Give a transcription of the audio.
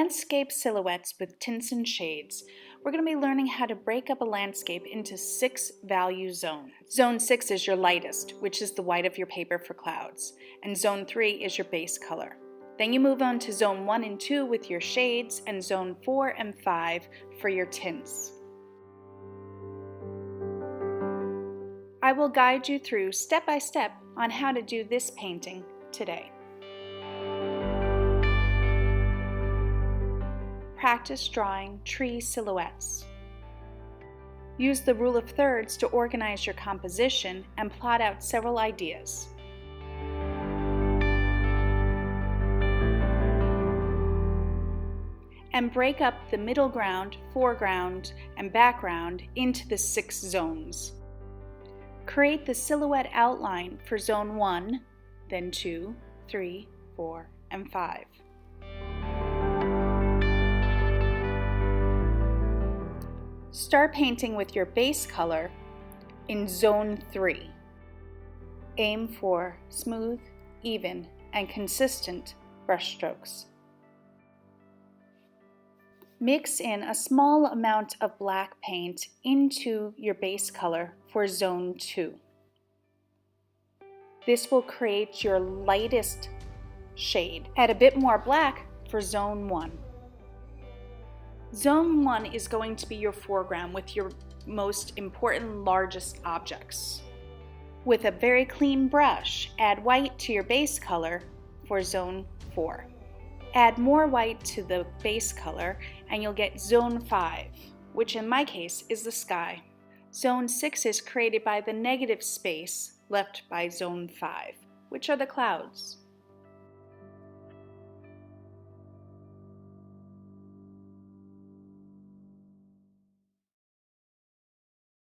Landscape silhouettes with tints and shades. We're going to be learning how to break up a landscape into 6 value zones. Zone 6 is your lightest, which is the white of your paper for clouds, and Zone 3 is your base color. Then you move on to Zone 1 and 2 with your shades, and Zone 4 and 5 for your tints. I will guide you through step by step on how to do this painting today. Practice drawing tree silhouettes. Use the rule of thirds to organize your composition and plot out several ideas. And break up the middle ground, foreground, and background into the 6 zones. Create the silhouette outline for Zone 1, then 2, 3, 4, and 5. Start painting with your base color in Zone 3. Aim for smooth, even, and consistent brush strokes. Mix in a small amount of black paint into your base color for Zone 2. This will create your lightest shade. Add a bit more black for Zone 1. Zone 1 is going to be your foreground with your most important, largest objects. With a very clean brush, add white to your base color for Zone 4. Add more white to the base color and you'll get Zone 5, which in my case is the sky. Zone 6 is created by the negative space left by Zone 5, which are the clouds.